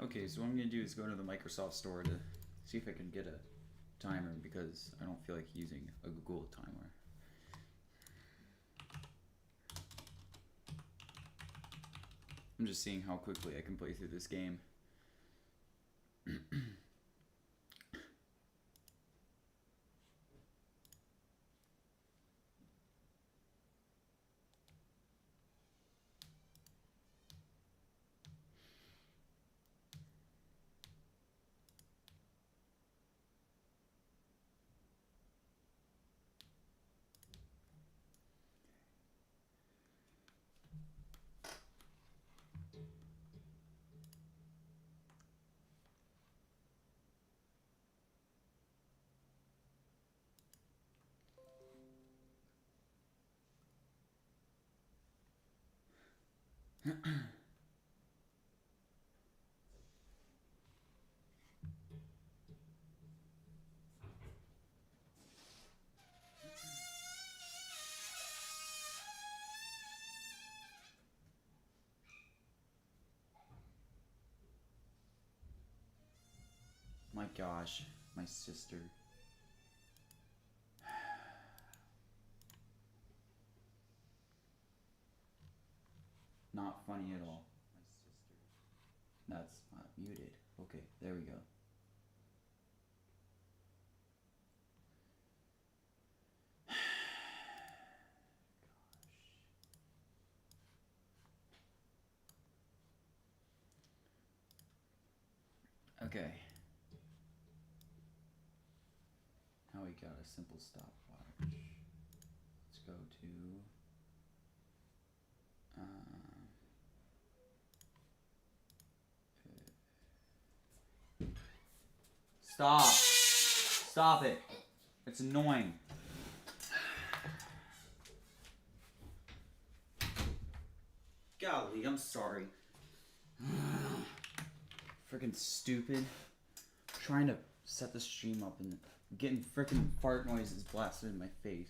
Okay, so what I'm gonna do is go to the Microsoft Store to see if I can get a timer because I don't feel like using a Google timer. I'm just seeing how quickly I can play through this game. My gosh, my sister. Not funny at all. My sister. That's not muted. Okay, there we go. Okay. Now we got a simple stopwatch. Let's go to stop. Stop it. It's annoying. Golly, I'm sorry. Freaking stupid. Trying to set the stream up and getting freaking fart noises blasted in my face.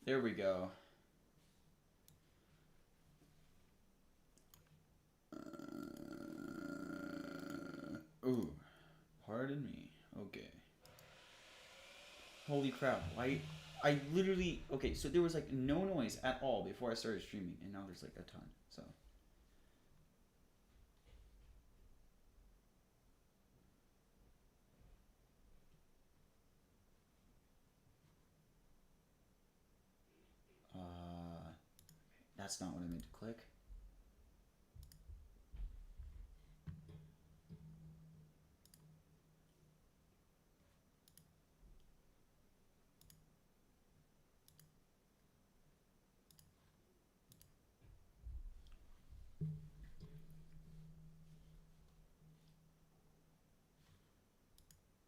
There we go. Ooh, pardon me. Okay. Holy crap! I literally okay. So there was like no noise at all before I started streaming, and now there's like a ton. So. That's not what I meant to click.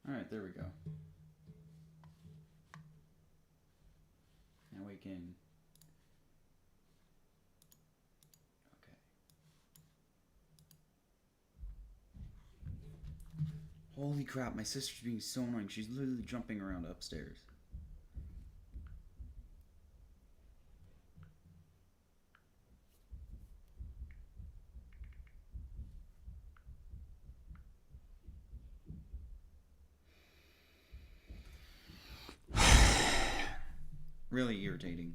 Alright, there we go. Now we can... Okay. Holy crap, my sister's being so annoying. She's literally jumping around upstairs. Really irritating.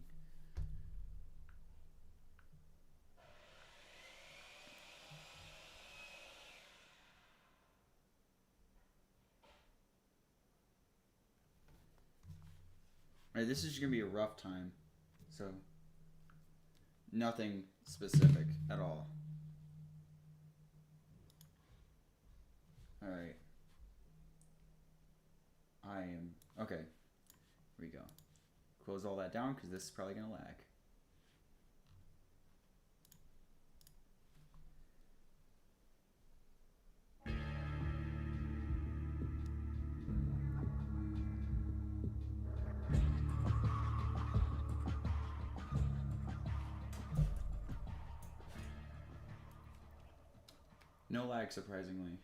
Alright, this is gonna be a rough time. So, nothing specific at all. Alright. I am... Okay. Here we go. Close all that down because this is probably gonna lag. No lag, surprisingly.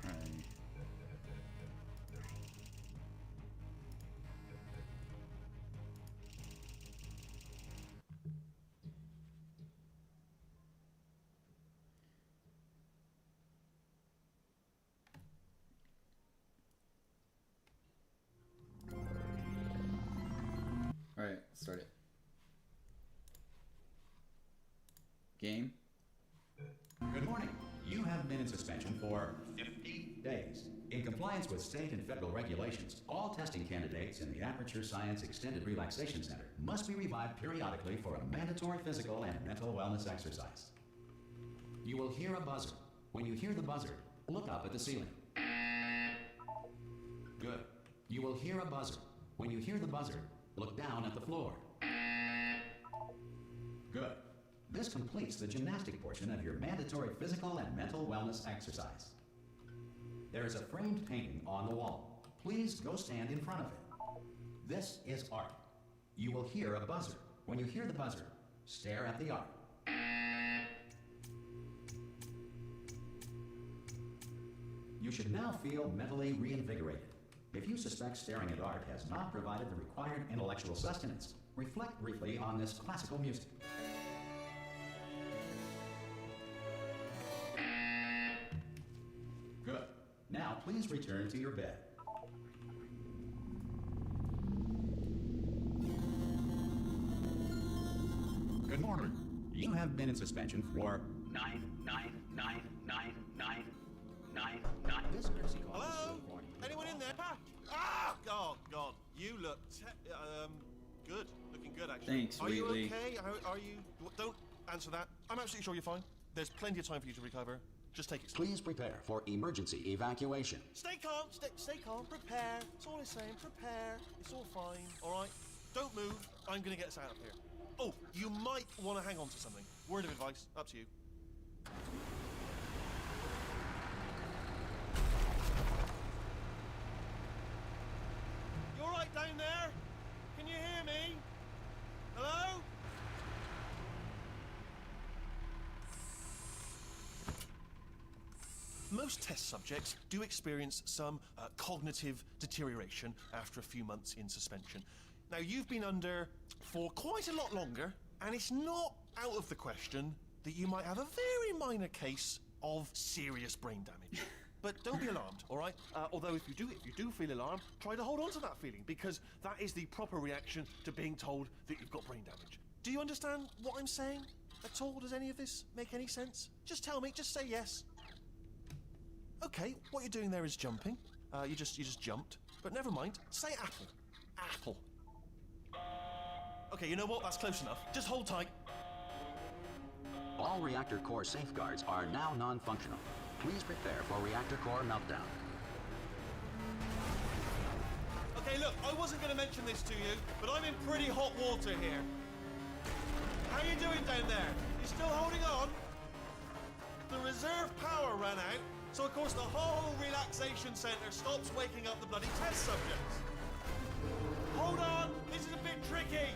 Alright. Alright, start it. Game. Good morning. You have been in suspension for 50 days. In compliance with state and federal regulations, all testing candidates in the Aperture Science Extended Relaxation Center must be revived periodically for a mandatory physical and mental wellness exercise. You will hear a buzzer. When you hear the buzzer, look up at the ceiling. Good. You will hear a buzzer. When you hear the buzzer, look down at the floor. Good. This completes the gymnastic portion of your mandatory physical and mental wellness exercise. There is a framed painting on the wall. Please go stand in front of it. This is art. You will hear a buzzer. When you hear the buzzer, stare at the art. You should now feel mentally reinvigorated. If you suspect staring at art has not provided the required intellectual sustenance, reflect briefly on this classical music. Good. Now please return to your bed. Good morning. You have been in suspension for 9999999. This courtesy call. Hello? Anyone in there? Ah! Oh, God. You look good. Looking good, actually. Thanks, Are you Wheatley. okay? Are you... Don't answer that. I'm absolutely sure you're fine. There's plenty of time for you to recover. Just take it slow. Please prepare for emergency evacuation. Stay calm. Stay calm. Prepare. That's all I'm saying. Prepare. It's all fine. All right? Don't move. I'm going to get us out of here. Oh, you might want to hang on to something. Word of advice. Up to you. You all right down there? Can you hear me? Hello? Most test subjects do experience some cognitive deterioration after a few months in suspension. Now, you've been under for quite a lot longer, and it's not out of the question that you might have a very minor case of serious brain damage. But don't be alarmed, all right? Although if you do feel alarmed, try to hold on to that feeling, because that is the proper reaction to being told that you've got brain damage. Do you understand what I'm saying at all? Does any of this make any sense? Just tell me, just say yes. Okay, what you're doing there is jumping. You just jumped. But never mind. Say apple. Apple. Okay, you know what? That's close enough. Just hold tight. All reactor core safeguards are now non-functional. Please prepare for reactor core meltdown. Okay, look, I wasn't going to mention this to you, but I'm in pretty hot water here. How you doing down there? You still holding on? The reserve power ran out, so of course the whole relaxation centre stops waking up the bloody test subjects. Hold on, this is a bit tricky.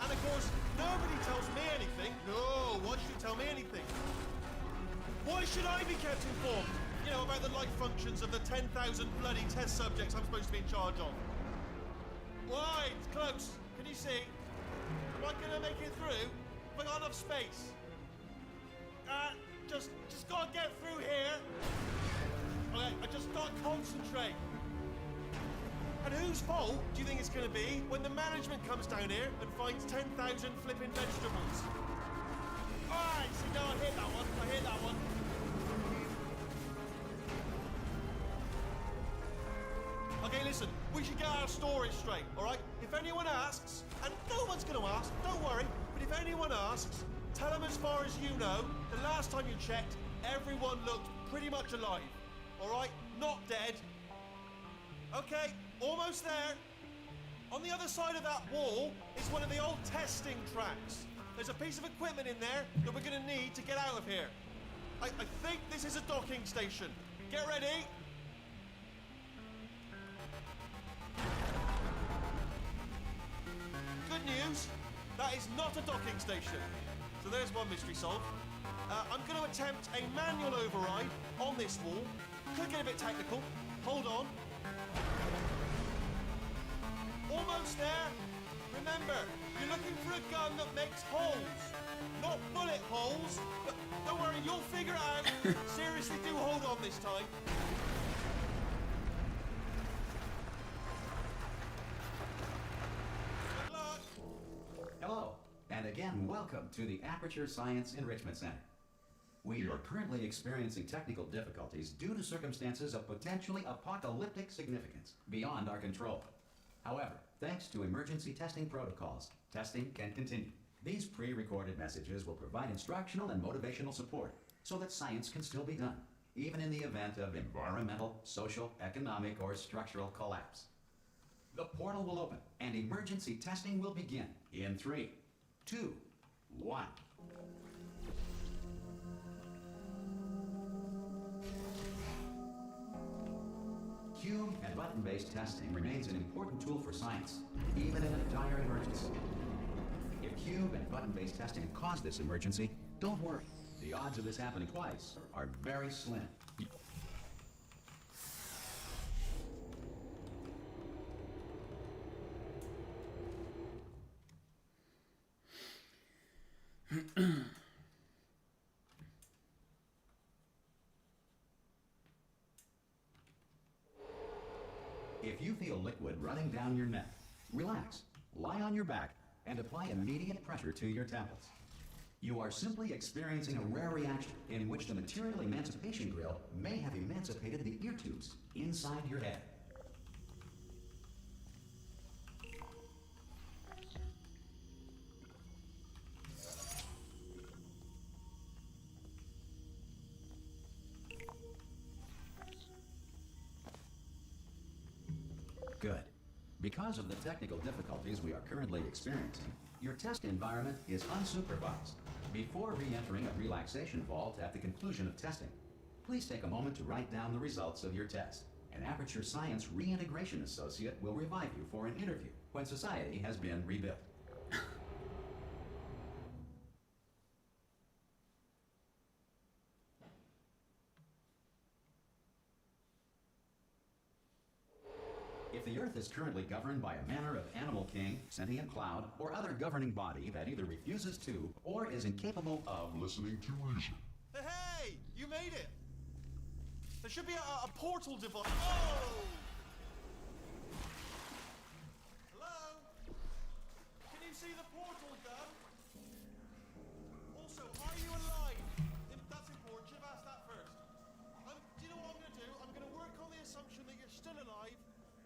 And of course, nobody tells me anything. No, why should you tell me anything? Why should I be kept informed? You know, about the life functions of the 10,000 bloody test subjects I'm supposed to be in charge of. Why? It's close. Can you see? Am I gonna make it through? Have I got enough space? Just gotta get through here. Okay, I just gotta concentrate. And whose fault do you think it's gonna be when the management comes down here and finds 10,000 flipping vegetables? Alright, see, no, I hit that one. I hit that one. Okay, listen, we should get our stories straight, alright? If anyone asks, and no one's gonna ask, don't worry, but if anyone asks, tell them as far as you know, the last time you checked, everyone looked pretty much alive, alright? Not dead. Okay, almost there. On the other side of that wall is one of the old testing tracks. There's a piece of equipment in there that we're gonna need to get out of here. I think this is a docking station. Get ready. Good news. That is not a docking station. So there's one mystery solved. I'm going to attempt a manual override on this wall. Could get a bit technical. Hold on. Almost there. Remember, you're looking for a gun that makes holes. Not bullet holes. But don't worry, you'll figure it out. Seriously, do hold on this time. Good luck. Hello, and again, welcome to the Aperture Science Enrichment Center. We are currently experiencing technical difficulties due to circumstances of potentially apocalyptic significance beyond our control. However, thanks to emergency testing protocols, testing can continue. These pre-recorded messages will provide instructional and motivational support so that science can still be done, even in the event of environmental, social, economic, or structural collapse. The portal will open and emergency testing will begin in 3, 2, 1. Cube and button-based testing remains an important tool for science, even in a dire emergency. If cube and button-based testing caused this emergency, don't worry. The odds of this happening twice are very slim. If you feel liquid running down your neck, relax, lie on your back, and apply immediate pressure to your temples. You are simply experiencing a rare reaction in which the material emancipation grill may have emancipated the ear tubes inside your head. Good. Because of the technical difficulties we are currently experiencing, your test environment is unsupervised. Before re-entering a relaxation vault at the conclusion of testing, please take a moment to write down the results of your test. An Aperture Science Reintegration Associate will revive you for an interview when society has been rebuilt. If the Earth is currently governed by a manner of animal king, sentient cloud, or other governing body that either refuses to or is incapable of listening to reason. Hey, you made it. There should be a portal device. Oh! Hello? Can you see the portal gun? Also, are you alive? That's important. Should have asked that first. Do you know what I'm going to do? I'm going to work on the assumption that you're still alive.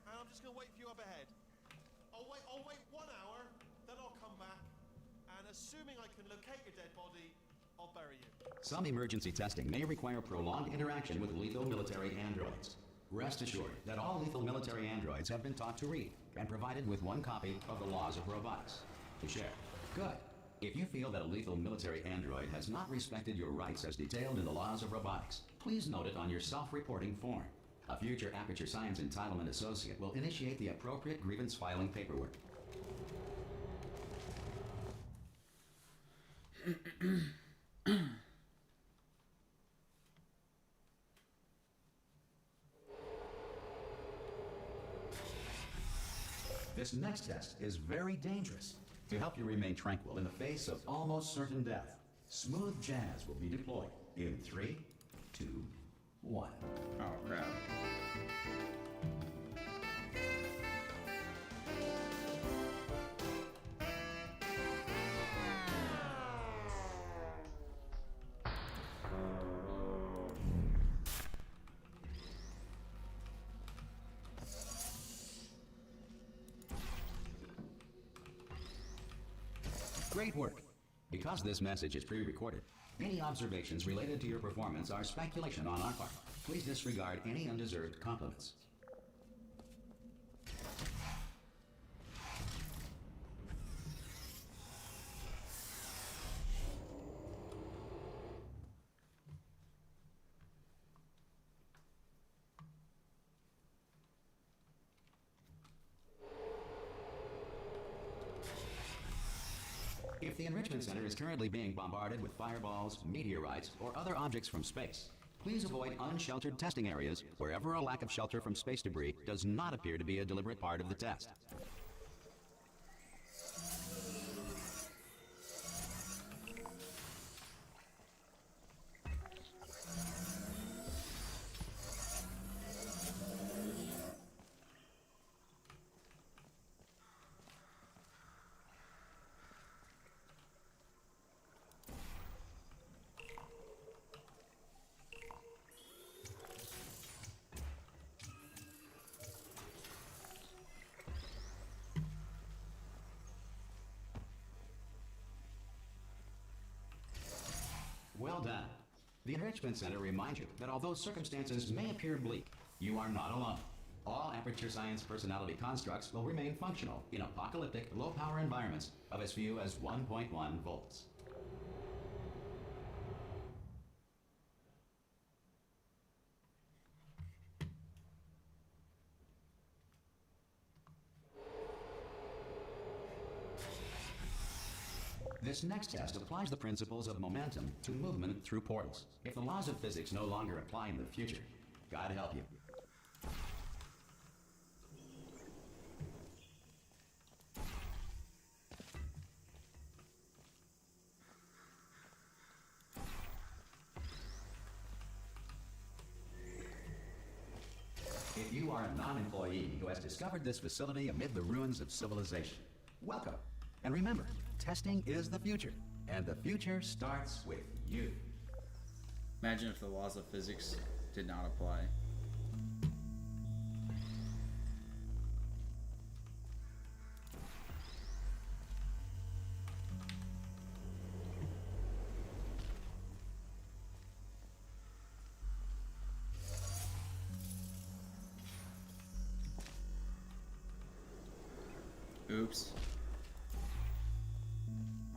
And I'm just going to wait for you up ahead. I'll wait 1 hour, then I'll come back. And assuming I can locate your dead body, I'll bury you. Some emergency testing may require prolonged interaction with lethal military androids. Rest assured that all lethal military androids have been taught to read and provided with 1 copy of the Laws of Robotics to share. Good. If you feel that a lethal military android has not respected your rights as detailed in the Laws of Robotics, please note it on your self-reporting form. A future Aperture Science Entitlement Associate will initiate the appropriate grievance filing paperwork. This next test is very dangerous. To help you remain tranquil in the face of almost certain death, smooth jazz will be deployed in 3, 2, 1. Oh, crap. Great work. Because this message is pre-recorded, any observations related to your performance are speculation on our part. Please disregard any undeserved compliments. If the Enrichment Center is currently being bombarded with fireballs, meteorites, or other objects from space, please avoid unsheltered testing areas wherever a lack of shelter from space debris does not appear to be a deliberate part of the test. Well done. The Enrichment Center reminds you that although circumstances may appear bleak, you are not alone. All Aperture Science personality constructs will remain functional in apocalyptic, low-power environments of as few as 1.1 volts. This next test applies the principles of momentum to movement through portals. If the laws of physics no longer apply in the future, God help you. If you are a non-employee who has discovered this facility amid the ruins of civilization, welcome. And remember, testing is the future, and the future starts with you. Imagine if the laws of physics did not apply. Oops.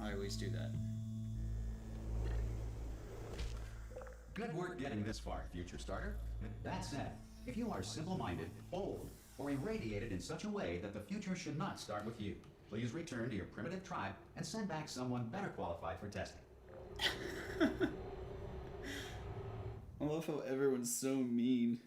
I always do that. Good work getting this far, future starter. That said, if you are simple-minded, old, or irradiated in such a way that the future should not start with you, please return to your primitive tribe and send back someone better qualified for testing. I love how everyone's so mean.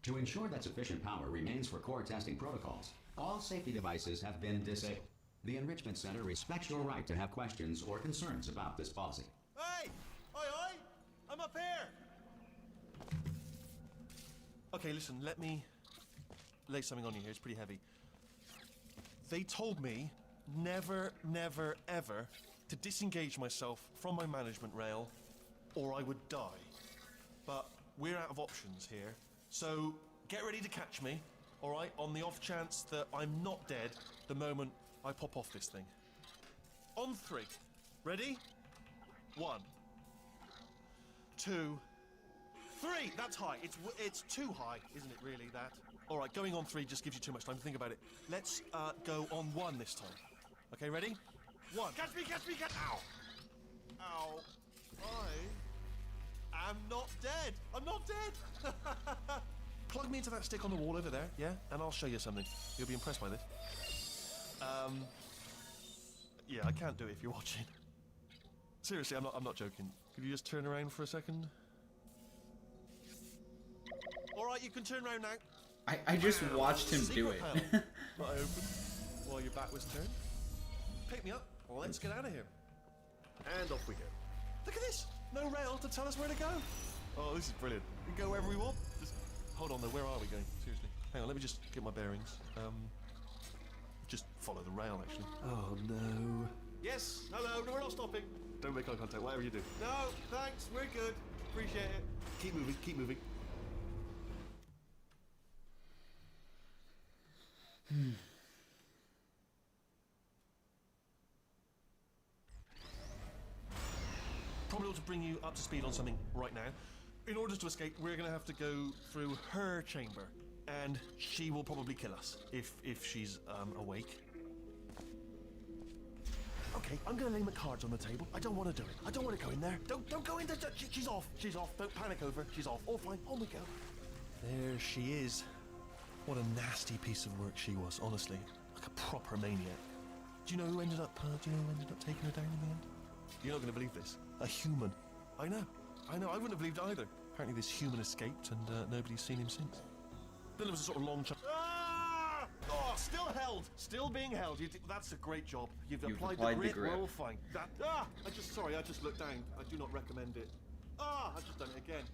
To ensure that sufficient power remains for core testing protocols, all safety devices have been disabled. The Enrichment Center respects your right to have questions or concerns about this policy. Hey! Oi, oi! I'm up here! Okay, listen, let me lay something on you here. It's pretty heavy. They told me never, never, ever to disengage myself from my management rail or I would die. But we're out of options here. So get ready to catch me, all right, on the off chance that I'm not dead the moment I pop off this thing. On 3. Ready? 1, 2, 3. That's high. It's too high, isn't it? Really? That. All right. Going on 3 just gives you too much time to think about it. Let's go on 1 this time. Okay. Ready? 1. Catch me! Catch me! Catch! Ow! Ow! I am not dead. I'm not dead. Plug me into that stick on the wall over there, yeah? And I'll show you something. You'll be impressed by this. Yeah, I can't do it if you're watching. Seriously, I'm not joking. Could you just turn around for a second? All right, you can turn around now. I just watched him do it. That I opened while your back was turned. Pick me up. Let's get out of here. And off we go. Look at this. No rail to tell us where to go. Oh, this is brilliant. We can go wherever we want. Just hold on though. Where are we going? Seriously. Hang on. Let me just get my bearings. Just follow the rail, actually. Oh no. Yes. Hello. No, we're not stopping. Don't make eye contact. Whatever you do. No. Thanks. We're good. Appreciate it. Keep moving. Keep moving. Probably ought to bring you up to speed on something right now. In order to escape, we're going to have to go through her chamber, and she will probably kill us if she's awake. Okay, I'm going to lay my cards on the table. I don't want to do it. I don't want to go in there. Don't go in there. She's off. She's off. Don't panic over. She's off. All fine. On we go. There she is. What a nasty piece of work she was, honestly. Like a proper maniac. Do you know who ended up taking her down in the end? You're not going to believe this. A human. I know. I wouldn't have believed either. Apparently this human escaped and nobody's seen him since. Then there was a sort of long Ah! Oh, still held. Still being held. That's a great job. You've applied the grip. We're all fine. I just looked down. I do not recommend it. I've just done it again.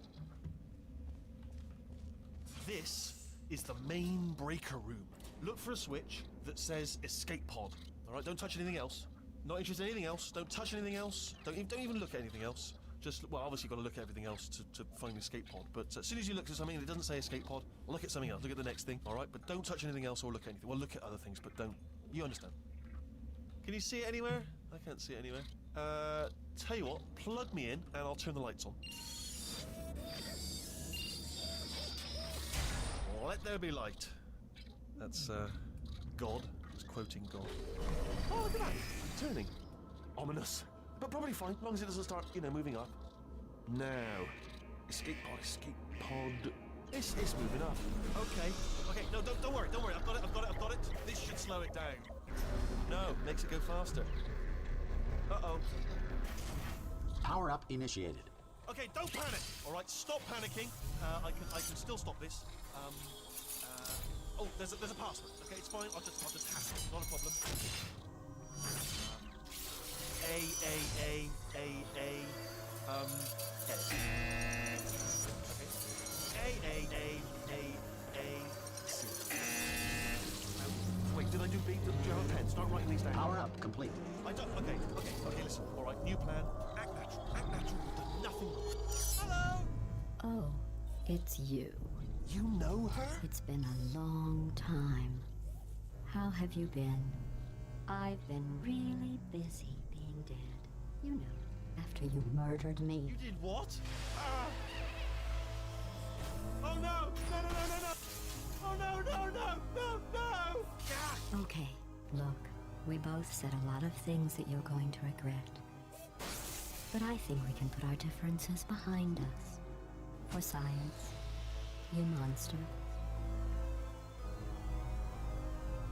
This is the main breaker room. Look for a switch that says escape pod. All right, don't touch anything else. Not interested in anything else. Don't touch anything else. Don't even look at anything else. Just, well, obviously you've got to look at everything else to find the escape pod. But as soon as you look at something and it doesn't say escape pod, look at something else. Look at the next thing, all right? But don't touch anything else or look at anything. Well, look at other things, but don't. You understand? Can you see it anywhere? I can't see it anywhere. Tell you what, plug me in and I'll turn the lights on. Let there be light. That's, God. It's quoting God. Oh, look at that. Turning. Ominous. But probably fine, as long as it doesn't start, moving up. Now. Escape pod. It's moving up. Okay, no, don't worry. I've got it. This should slow it down. No, makes it go faster. Uh-oh. Power up initiated. Okay, don't panic. All right, stop panicking. I can still stop this. Oh, there's a password. Okay, it's fine. I'll just hack it. Not a problem. S. Okay. C. Wait, did I do B? Do you have a pen? Start writing these down. Power up complete. I don't. Okay. Listen. All right, new plan. Act natural. You've done nothing wrong. Hello. Oh, it's you. You know her? It's been a long time. How have you been? I've been really busy being dead. You know, after you murdered me. You did what? Oh no! No! Oh no! Ah! Okay, look, we both said a lot of things that you're going to regret. But I think we can put our differences behind us. For science. You monster.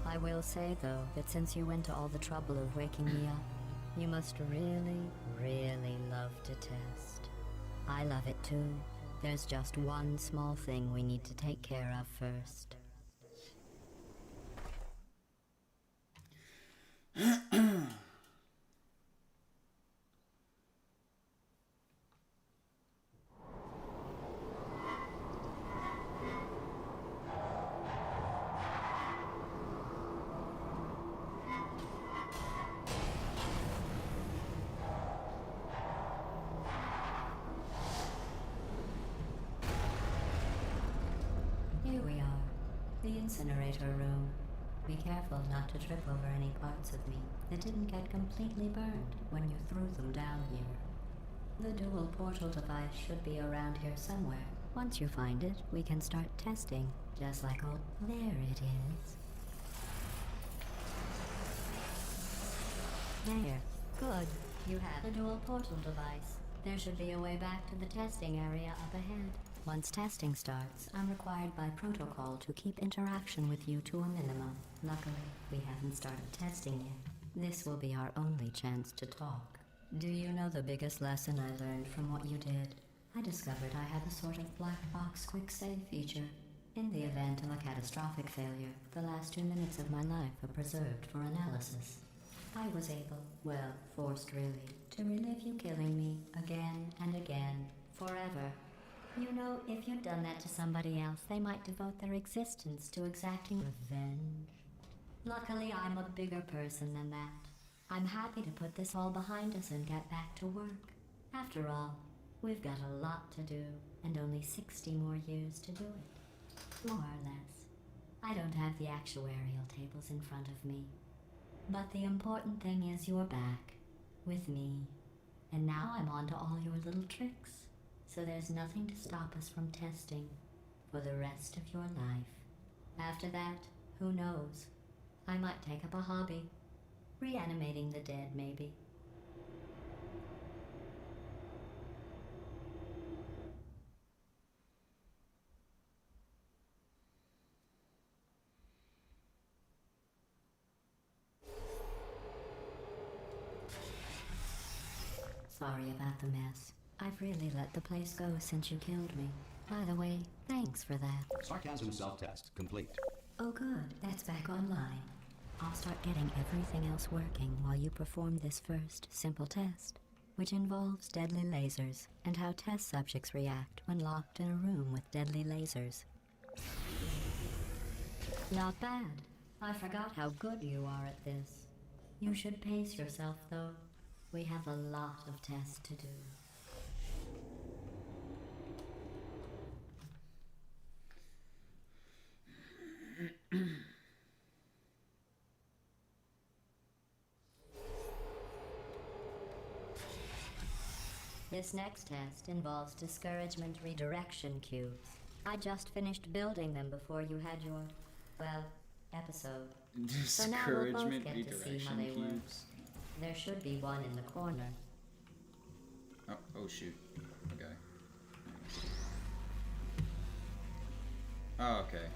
I will say, though, that since you went to all the trouble of waking me up, you must really, really love to test. I love it too. There's just one small thing we need to take care of first. Here we are, the incinerator room. Be careful not to trip over any parts of me that didn't get completely burned when you threw them down here. The dual portal device should be around here somewhere. Once you find it, we can start testing, just like old... There it is. There. Good. You have the dual portal device. There should be a way back to the testing area up ahead. Once testing starts, I'm required by protocol to keep interaction with you to a minimum. Luckily, we haven't started testing yet. This will be our only chance to talk. Do you know the biggest lesson I learned from what you did? I discovered I had a sort of black box quick save feature. In the event of a catastrophic failure, the last 2 minutes of my life are preserved for analysis. I was able, well, forced really, to relive you killing me again and again, forever. You know, if you'd done that to somebody else, they might devote their existence to exacting revenge. Luckily, I'm a bigger person than that. I'm happy to put this all behind us and get back to work. After all, we've got a lot to do, and only 60 more years to do it. More or less. I don't have the actuarial tables in front of me. But the important thing is you're back, with me. And now I'm on to all your little tricks. So there's nothing to stop us from testing for the rest of your life. After that, who knows? I might take up a hobby. Reanimating the dead, maybe. sorry about the mess. I've really let the place go since you killed me. By the way, thanks for that. Sarcasm self-test complete. Oh good, that's back online. I'll start getting everything else working while you perform this first, simple test, which involves deadly lasers and how test subjects react when locked in a room with deadly lasers. Not bad. I forgot how good you are at this. You should pace yourself, though. We have a lot of tests to do. This next test involves discouragement redirection cubes. I just finished building them before you had your, well, episode. So now we'll both Discouragement get to see how they redirection work. cubes. There should be one in the corner. Oh shoot. Okay. Oh, okay.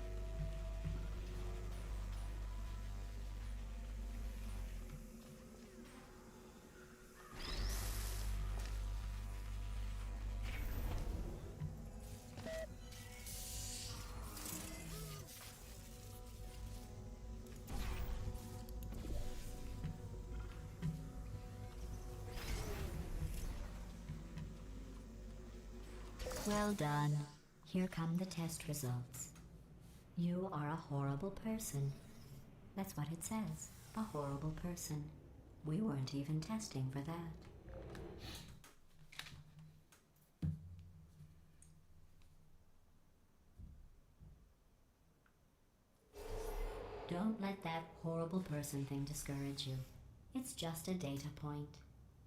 Well done. Here come the test results. You are a horrible person. That's what it says. A horrible person. We weren't even testing for that. Don't let that horrible person thing discourage you. It's just a data point.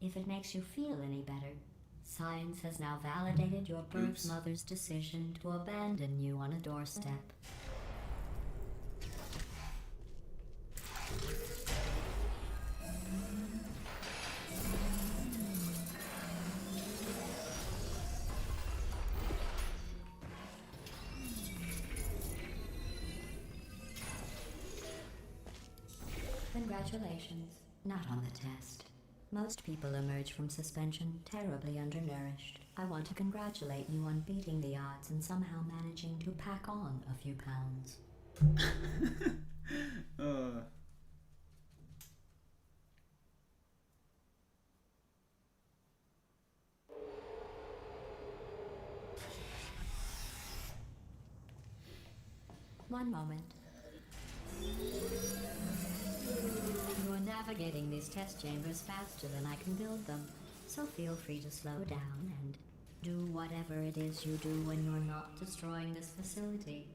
If it makes you feel any better, science has now validated your birth mother's decision to abandon you on a doorstep. Congratulations. Not on the test. Most people emerge from suspension terribly undernourished. I want to congratulate you on beating the odds and somehow managing to pack on a few pounds. One moment. You are navigating these test chambers faster than I can build them, so feel free to slow down and do whatever it is you do when you're not destroying this facility.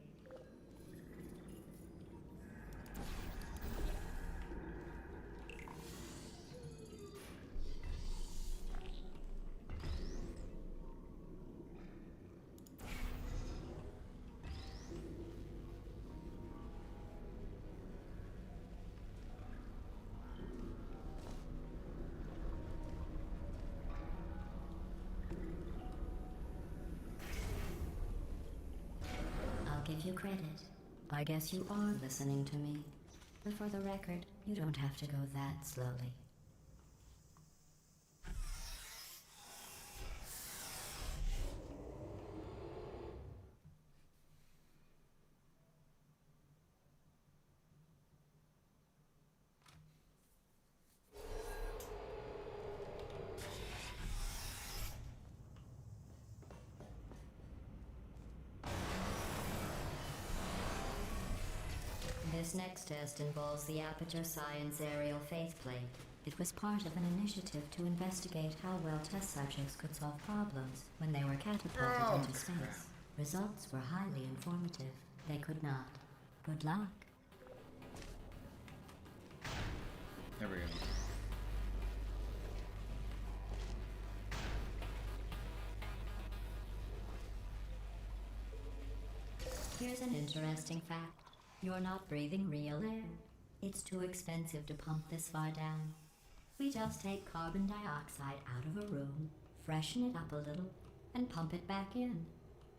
Give you credit. I guess you are listening to me. But for the record, you don't have to go that slowly. This next test involves the Aperture Science Aerial Faceplate. It was part of an initiative to investigate how well test subjects could solve problems when they were catapulted into space. Results were highly informative. They could not. Good luck. There we go. Here's an interesting fact. You're not breathing real air. It's too expensive to pump this far down. We just take carbon dioxide out of a room, freshen it up a little, and pump it back in.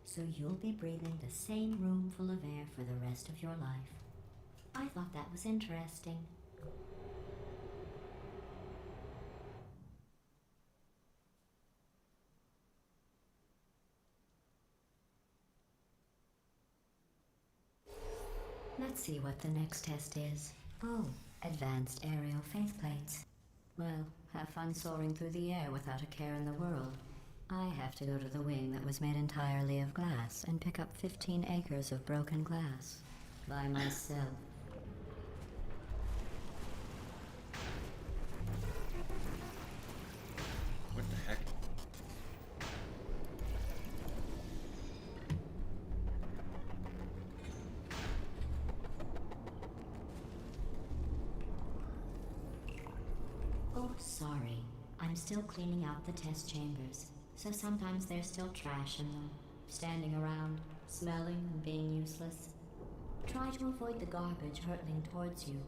So you'll be breathing the same room full of air for the rest of your life. I thought that was interesting. Let's see what the next test is. Oh, advanced aerial faceplates. Well, have fun soaring through the air without a care in the world. I have to go to the wing that was made entirely of glass and pick up 15 acres of broken glass. By myself. What the heck? Oh, sorry. I'm still cleaning out the test chambers, so sometimes there's still trash in them, standing around, smelling and being useless. Try to avoid the garbage hurtling towards you.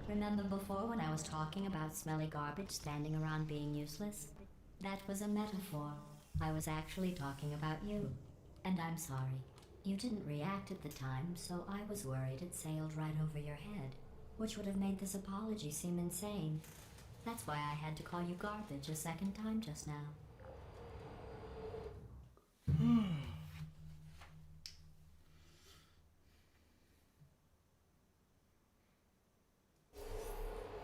Remember before when I was talking about smelly garbage standing around being useless? That was a metaphor. I was actually talking about you. And I'm sorry. You didn't react at the time, so I was worried it sailed right over your head, which would have made this apology seem insane. That's why I had to call you garbage a second time just now.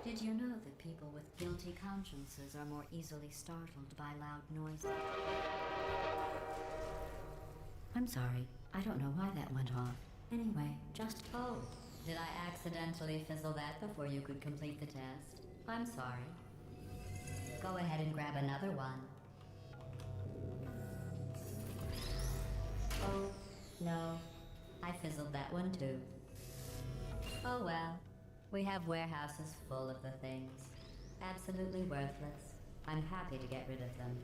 Did you know that people with guilty consciences are more easily startled by loud noises? I'm sorry. I don't know why that went off. Anyway, just... Oh, did I accidentally fizzle that before you could complete the test? I'm sorry. Go ahead and grab another one. Oh, no. I fizzled that one too. Oh well. We have warehouses full of the things. Absolutely worthless. I'm happy to get rid of them.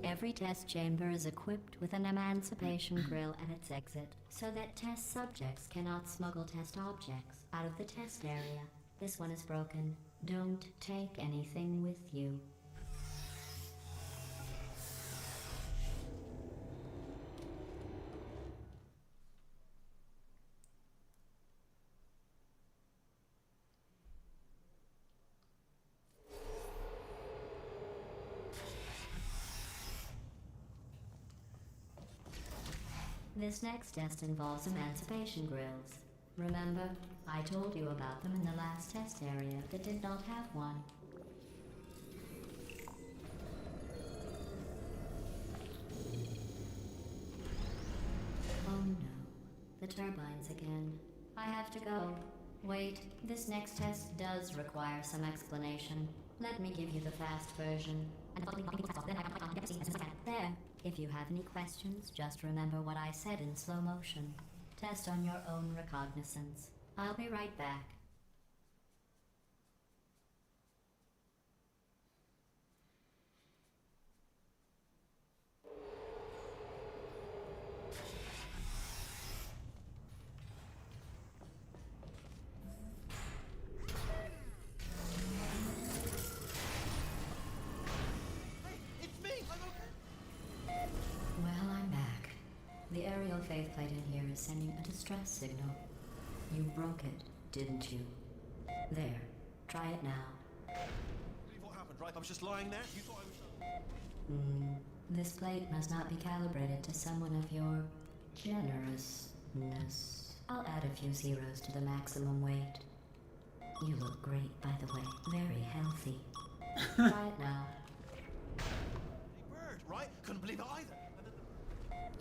Every test chamber is equipped with an emancipation grill at its exit, so that test subjects cannot smuggle test objects out of the test area. This one is broken. Don't take anything with you. This next test involves emancipation grills. Remember, I told you about them in the last test area that did not have one. Oh no, the turbines again. I have to go. Wait, this next test does require some explanation. Let me give you the fast version. There. If you have any questions, just remember what I said in slow motion. Test on your own recognizance. I'll be right back. The aerial faceplate in here is sending a distress signal. You broke it, didn't you? There. Try it now. Believe what happened, right? I was just lying there. You thought I was... This plate must not be calibrated to someone of your generousness. I'll add a few zeros to the maximum weight. You look great, by the way. Very healthy. Try it now. Bird, right? Couldn't believe it either.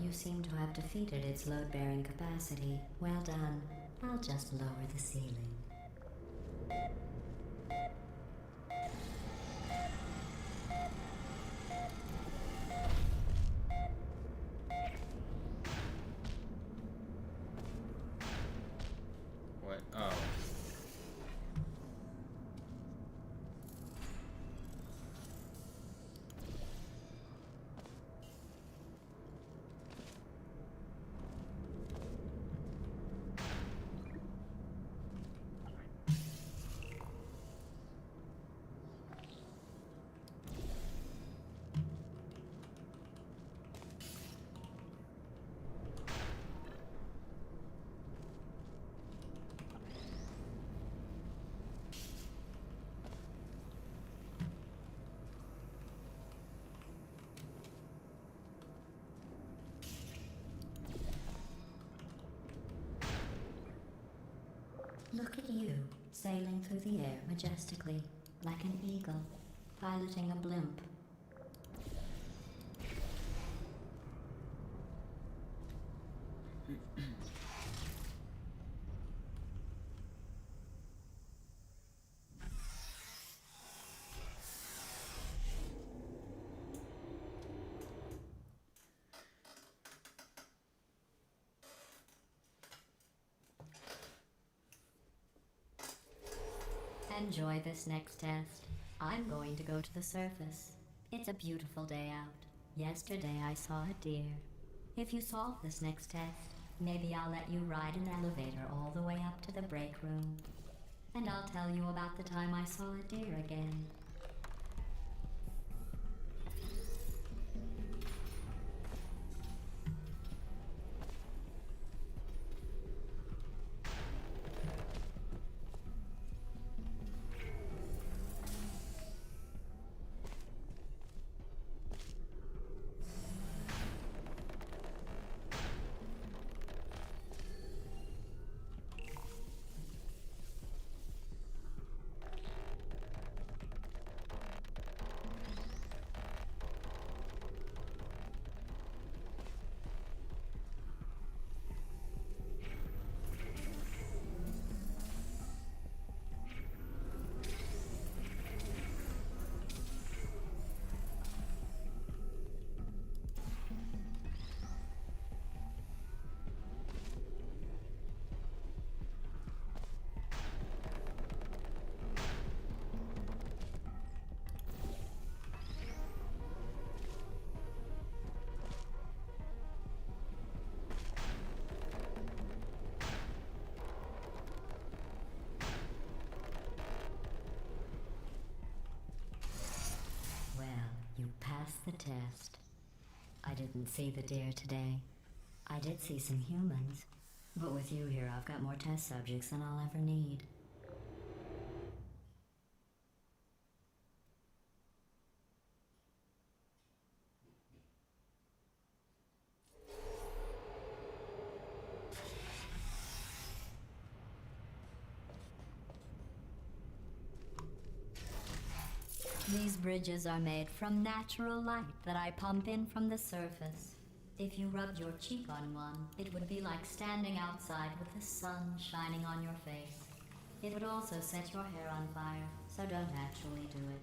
You seem to have defeated its load-bearing capacity. Well done. I'll just lower the ceiling. What? Oh. Look at you, sailing through the air majestically, like an eagle, piloting a blimp. Enjoy this next test. I'm going to go to the surface. It's a beautiful day out. Yesterday I saw a deer. If you solve this next test, maybe I'll let you ride an elevator all the way up to the break room. And I'll tell you about the time I saw a deer again. You passed the test. I didn't see the deer today. I did see some humans. But with you here, I've got more test subjects than I'll ever need. These bridges are made from natural light that I pump in from the surface. If you rubbed your cheek on one, it would be like standing outside with the sun shining on your face. It would also set your hair on fire, so don't actually do it.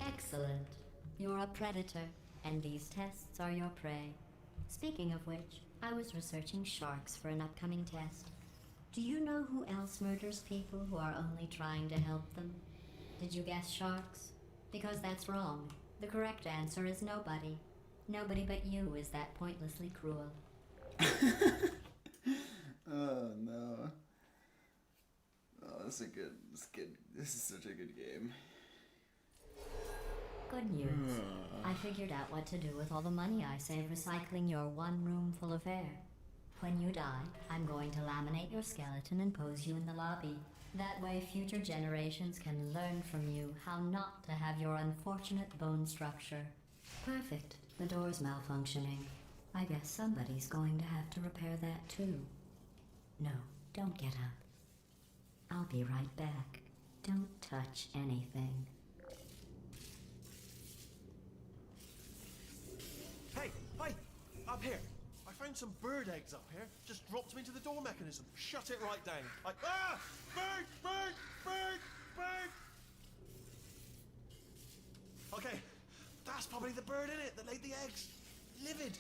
Excellent. You're a predator, and these tests are your prey. Speaking of which, I was researching sharks for an upcoming test. Do you know who else murders people who are only trying to help them? Did you guess sharks? Because that's wrong. The correct answer is nobody. Nobody but you is that pointlessly cruel. Oh no. Oh, this is such a good game. Good news. I figured out what to do with all the money I saved recycling your one room full of air. When you die, I'm going to laminate your skeleton and pose you in the lobby. That way future generations can learn from you how not to have your unfortunate bone structure. Perfect. The door's malfunctioning. I guess somebody's going to have to repair that too. No, don't get up. I'll be right back. Don't touch anything. Hey, up here. I found some bird eggs up here. Just dropped them into the door mechanism. Shut it right down. Bird! Okay, that's probably the bird in it that laid the eggs. Livid.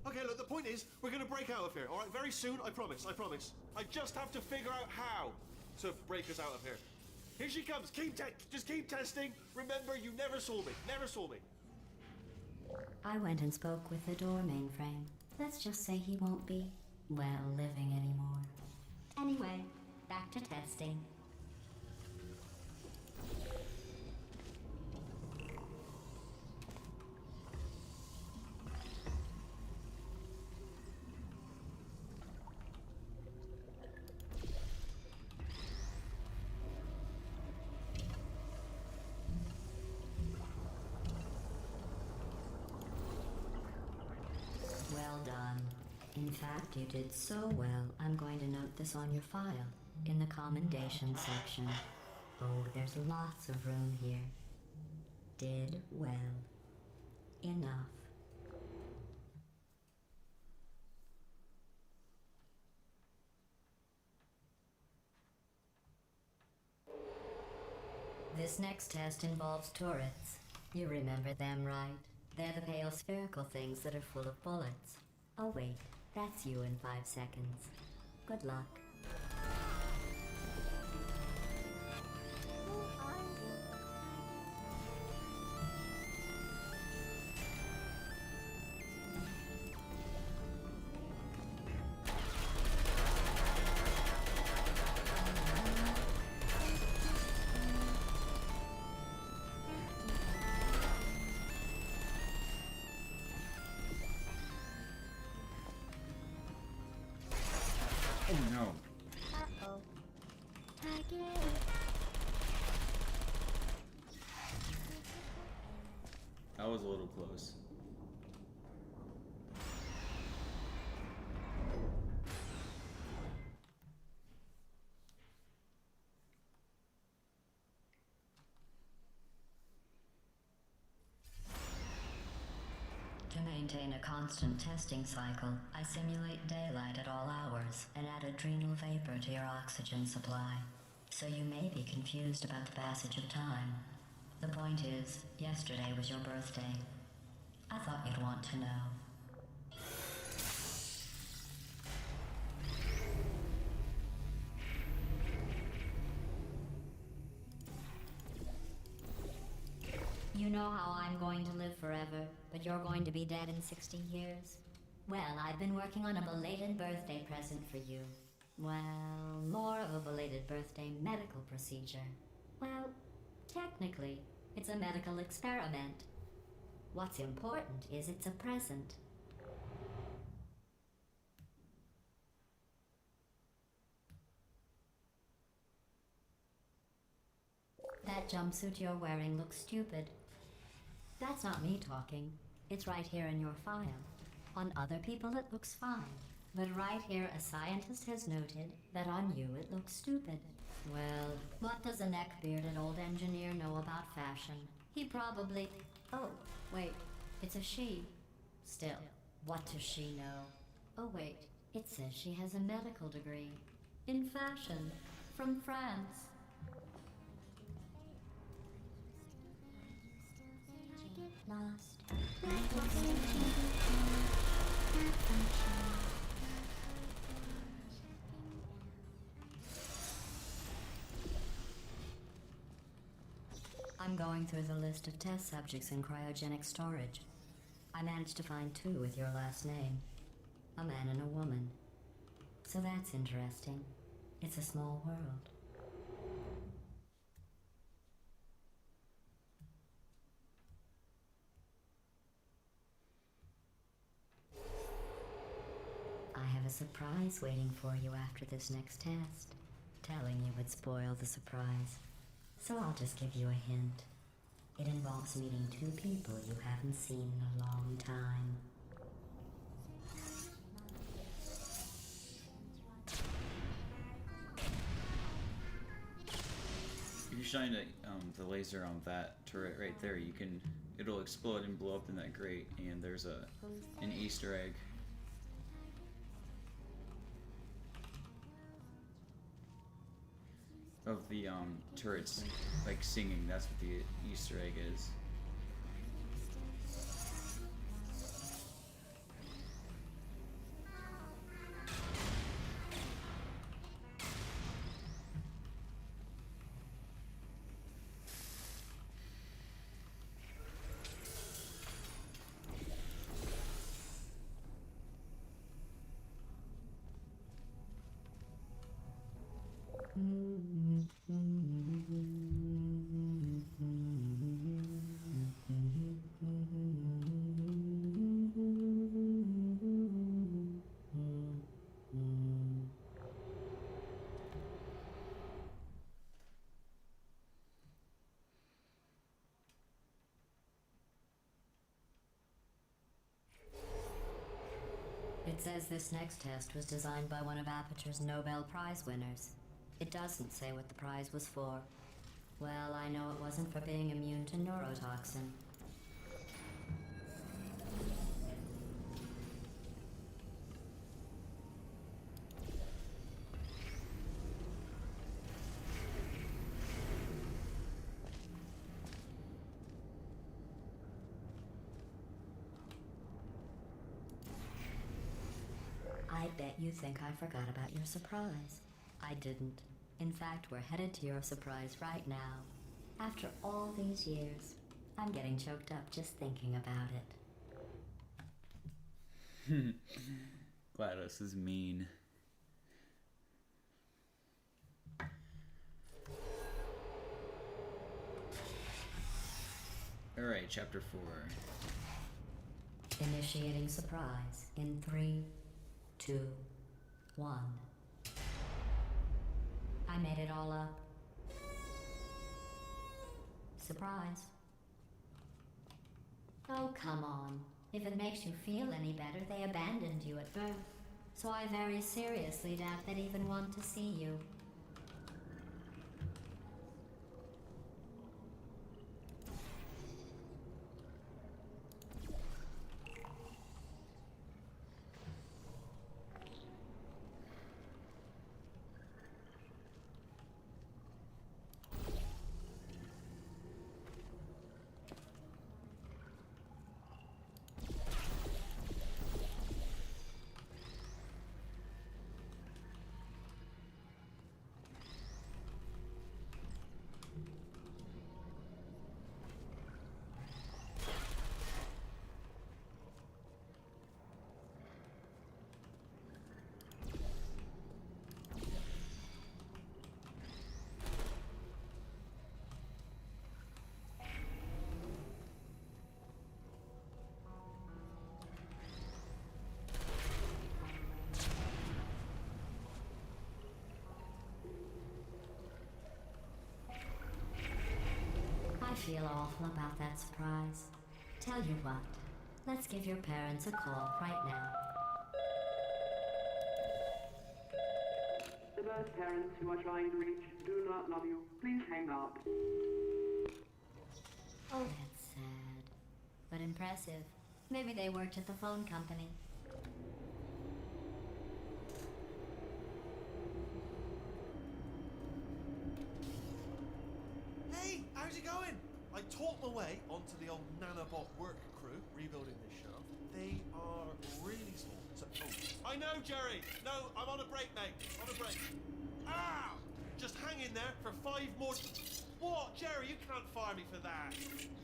Okay, look, the point is, we're gonna break out of here, all right? Very soon, I promise. I just have to figure out how to break us out of here. Here she comes. Just keep testing. Remember, you never saw me. I went and spoke with the door mainframe. Let's just say he won't be, well, living anymore. Anyway, back to testing. Well done. In fact, you did so well, I'm going to note this on your file, in the commendation section. Oh, there's lots of room here. Did well. Enough. This next test involves turrets. You remember them, right? They're the pale spherical things that are full of bullets. Oh wait, that's you in 5 seconds. Good luck. Oh no. Uh-oh. I get it. That was a little close. To maintain a constant testing cycle, I simulate daylight at all hours and add adrenal vapor to your oxygen supply. So you may be confused about the passage of time. The point is, yesterday was your birthday. I thought you'd want to know. You know how I'm going to live forever, but you're going to be dead in 60 years? Well, I've been working on a belated birthday present for you. Well, more of a belated birthday medical procedure. Well, technically, it's a medical experiment. What's important is it's a present. That jumpsuit you're wearing looks stupid. That's not me talking. It's right here in your file. On other people it looks fine. But right here a scientist has noted that on you it looks stupid. Well, what does a neck-bearded old engineer know about fashion? He probably... Oh, wait. It's a she. Still, what does she know? Oh wait, it says she has a medical degree. In fashion. From France. Lost. I'm going through the list of test subjects in cryogenic storage. I managed to find 2 with your last name. A man and a woman. So that's interesting. It's a small world. a surprise waiting for you after this next test. Telling you would spoil the surprise. So I'll just give you a hint. It involves meeting two people you haven't seen in a long time. If you shine the laser on that turret right there, it'll explode and blow up in that grate, and there's an Easter egg. Of the turrets like singing. That's what the Easter egg is. It says this next test was designed by one of Aperture's Nobel Prize winners. It doesn't say what the prize was for. Well, I know it wasn't for being immune to neurotoxin. I bet you think I forgot about your surprise. I didn't. In fact, we're headed to your surprise right now. After all these years, I'm getting choked up just thinking about it. GLaDOS is mean. Alright, chapter 4. Initiating surprise in 3, 2, 1. I made it all up. Surprise. Oh, come on. If it makes you feel any better, they abandoned you at birth. So I very seriously doubt they'd even want to see you. I feel awful about that surprise. Tell you what, let's give your parents a call right now. The birth parents you are trying to reach do not love you. Please hang up. Oh, that's sad. But impressive. Maybe they worked at the phone company. Hey, how's it going? I taught my way onto the old nanobot work crew rebuilding this shaft. They are really small. So, I know, Jerry. No, I'm on a break, mate. On a break. Ah! Just hang in there for 5 more. What, Jerry? You can't fire me for that.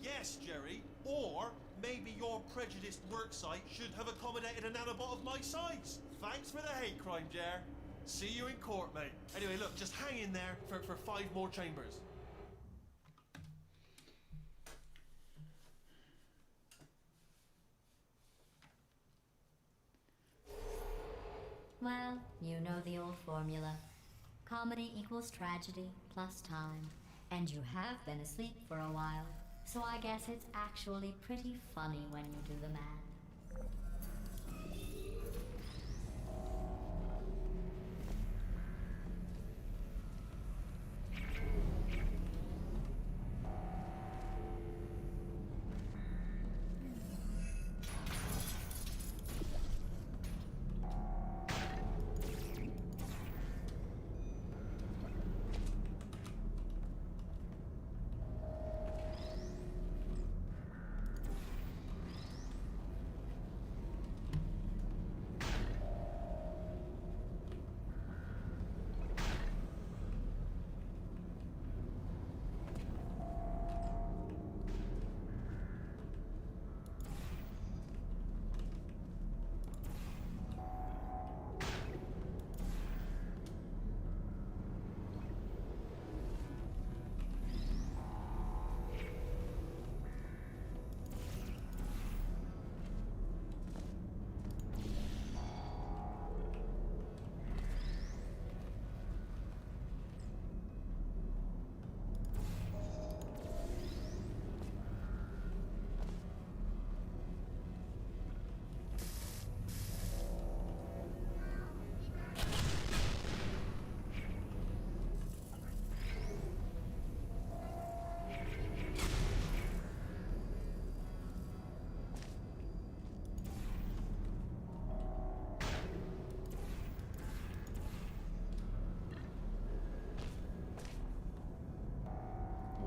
Yes, Jerry. Or maybe your prejudiced work site should have accommodated a nanobot of my size. Thanks for the hate crime, Jer. See you in court, mate. Anyway, look, just hang in there for 5 more chambers. You know the old formula. Comedy equals tragedy plus time. And you have been asleep for a while, so I guess it's actually pretty funny when you do the math.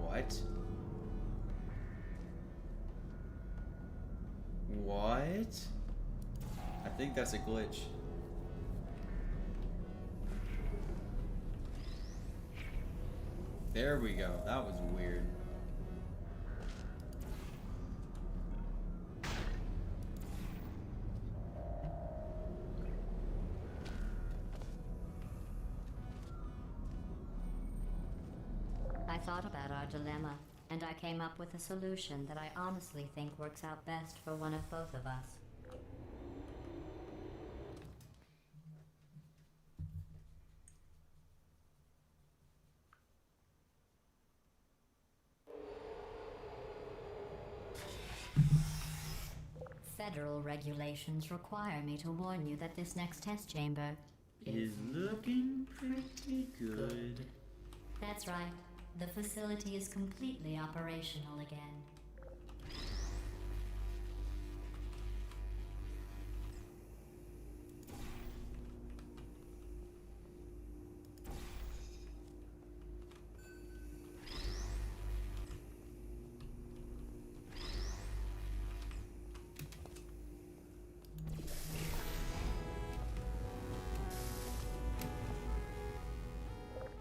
What? What? I think that's a glitch. There we go. That was weird. I thought about our dilemma, and I came up with a solution that I honestly think works out best for one of both of us. Federal regulations require me to warn you that this next test chamber Is looking pretty good. That's right. The facility is completely operational again.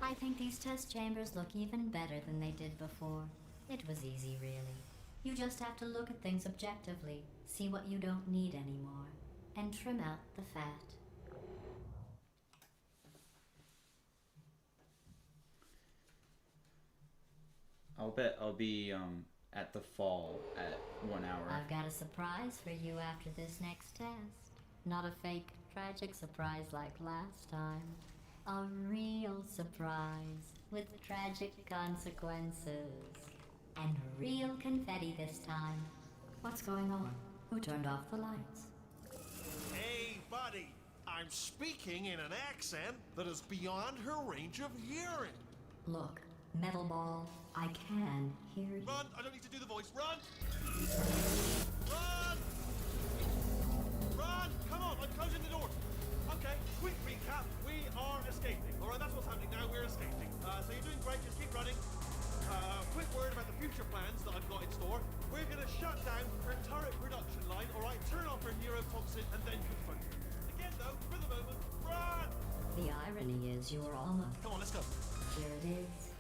I think these test chambers look even better than they did before. It was easy, really. You just have to look at things objectively, see what you don't need anymore, and trim out the fat. I'll bet I'll be at the fall at 1 hour. I've got a surprise for you after this next test. Not a fake, tragic surprise like last time. A real surprise with tragic consequences. And real confetti this time. What's going on? Who turned off the lights? Hey, buddy. I'm speaking in an accent that is beyond her range of hearing. Look, Metal Ball, I can hear you. Run! I don't need to do the voice. Run! Run! Run! Come on, I'm closing the door. Okay, quick recap. We are escaping. Alright, that's what's happening now. We're escaping. So you're doing great. Just keep running. Quick word about the future plans that I've got in store. We're going to shut down her turret production line, alright? Turn off her neurotoxin and then confront her. Again, though, for the moment, run! The irony is you were almost... Come on, let's go. Here it is.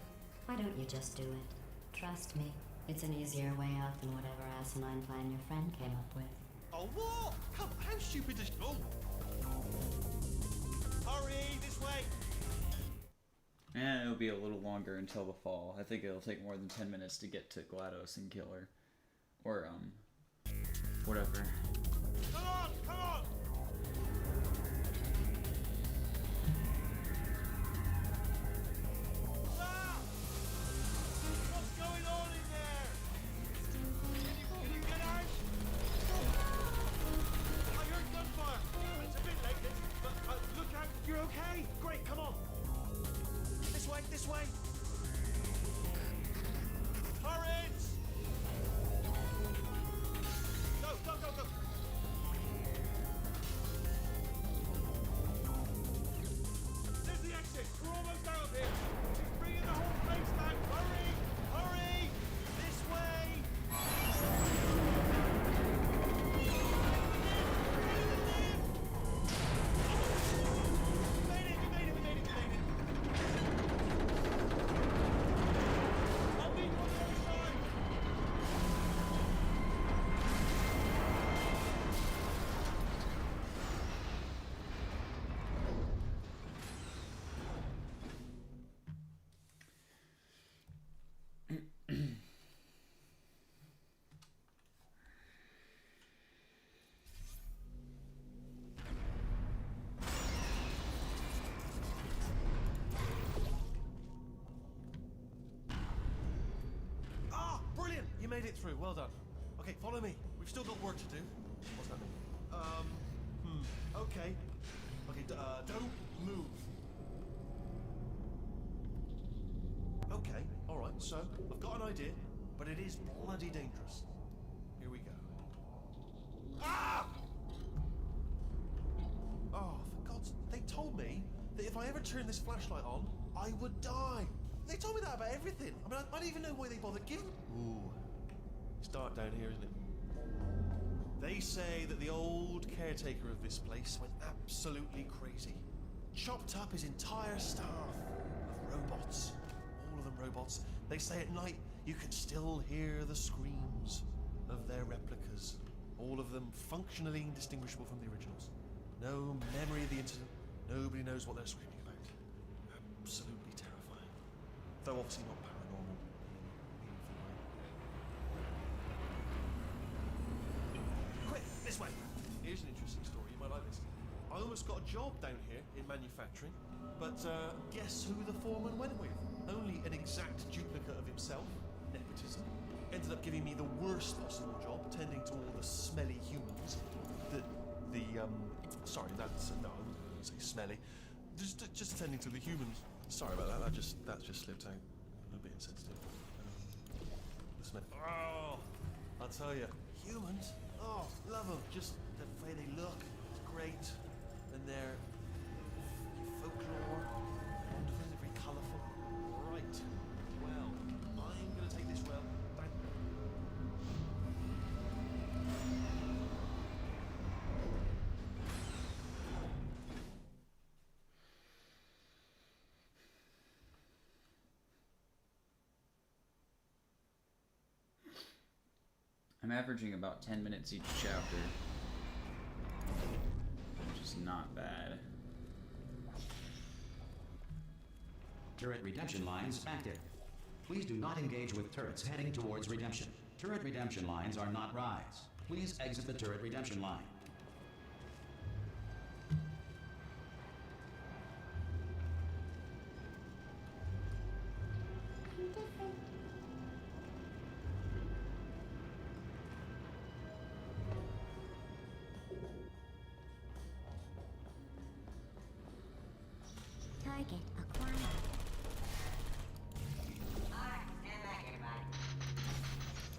Why don't you just do it? Trust me, it's an easier way out than whatever asinine plan your friend came up with. Oh, what? Come on, how stupid is... Oh! Hurry, this way! And it'll be a little longer until the fall. I think it'll take more than 10 minutes to get to GLaDOS and kill her. Or, whatever. Come on, come on! it through. Well done. Okay, follow me. We've still got work to do. What's that? Okay. Okay, don't move. Okay, alright, so I've got an idea, but it is bloody dangerous. Here we go. Ah! Oh, for God's... They told me that if I ever turned this flashlight on, I would die. They told me that about everything. I mean, I don't even know why they bothered giving... Ooh. It's dark down here, isn't it? They say that the old caretaker of this place went absolutely crazy. Chopped up his entire staff of robots. All of them robots. They say at night you can still hear the screams of their replicas. All of them functionally indistinguishable from the originals. No memory of the incident. Nobody knows what they're screaming about. Absolutely terrifying. Though obviously not paranormal. Quick, this way. Here's an interesting story. You might like this. I almost got a job down here in manufacturing, but guess who the foreman went with? Only an exact duplicate of himself. Nepotism. Ended up giving me the worst possible job, tending to all the smelly humans. Sorry, that's no, I wouldn't say smelly. Just tending to the humans. Sorry about that. That just slipped out. A bit insensitive. The smell. Oh, I'll tell you, humans. Oh, love them. Just the way they look. It's great, and their folklore. Wonderful. They're very colourful. Right. Well, I'm gonna take this well. I'm averaging about 10 minutes each chapter, which is not bad. Turret redemption lines active. Please do not engage with turrets heading towards redemption. Turret redemption lines are not rides. Please exit the turret redemption line. Target acquired. Alright, stand back, everybody.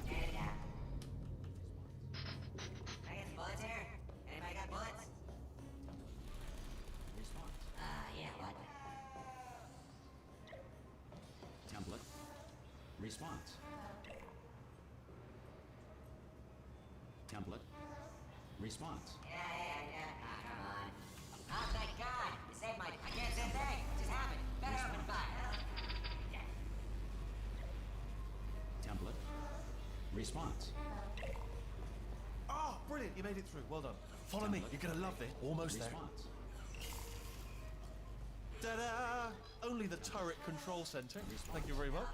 Stand down. Can I get some bullets here? Anybody got bullets? Response. Yeah, what? Template. Response. Template. Response. Yeah. Ah, come on. Oh, thank God. You saved my... I can't say a thing. It just happened. Better open fire. Template. Response. Oh, brilliant. You made it through. Well done. Follow me. You're gonna love this. Almost there. Response. Ta-da! Only the turret control center. Thank you very much.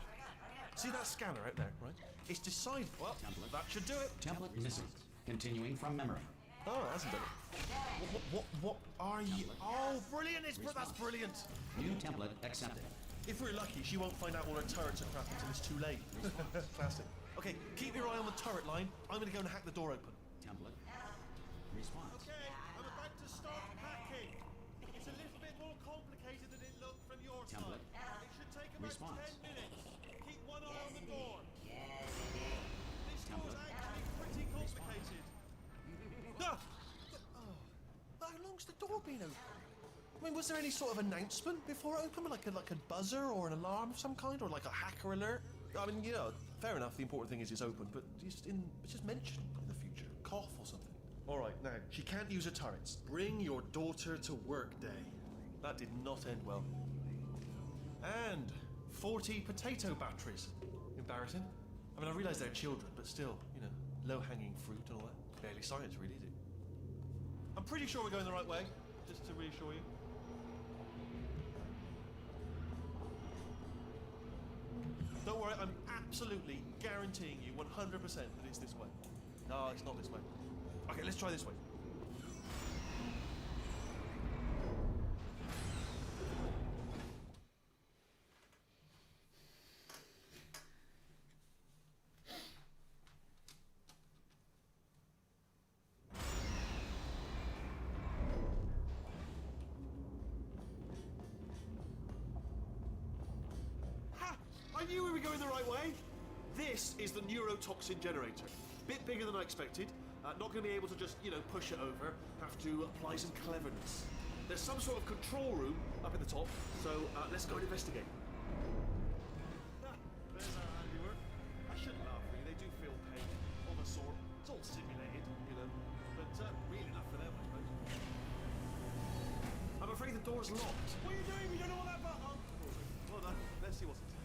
See that scanner out there, right? It's decided. Well, Template. that should do it. Template missing. Continuing from memory. Oh, it hasn't done it. What are you? Oh, brilliant! That's brilliant. New template accepted. If we're lucky, she won't find out all her turrets are crap until it's too late. Classic. Okay, keep your eye on the turret line. I'm gonna go and hack the door open. Template. Response. Okay, I'm about to start packing. It's a little bit more complicated than it looked from your Template. side. It should take about Response. 10 minutes. Keep one eye on the door. Yes, indeed. This door's Template. actually pretty complicated. Ah! Oh, how long's the door been open? I mean, was there any sort of announcement before it opened, like a buzzer or an alarm of some kind, or like a hacker alert? I mean, you know, fair enough. The important thing is it's open, but just mention in the future, cough or something. All right, now she can't use her turrets. Bring your daughter to work day. That did not end well. And 40 potato batteries. Embarrassing. I mean, I realise they're children, but still, you know, low-hanging fruit and all that. Barely science, really, is it? I'm pretty sure we're going the right way, just to reassure you. Don't worry, I'm absolutely guaranteeing you 100% that it's this way. No, it's not this way. Okay, let's try this way. going the right way. This is the neurotoxin generator. Bit bigger than I expected. Not going to be able to just, push it over. Have to apply some cleverness. There's some sort of control room up at the top, so let's go and investigate. There's our handiwork. I shouldn't laugh, really. They do feel pain of a sort. It's all simulated, but real enough for them, I suppose. I'm afraid the door's locked. What are you doing? You don't know what that button. Well done. Let's see what's inside.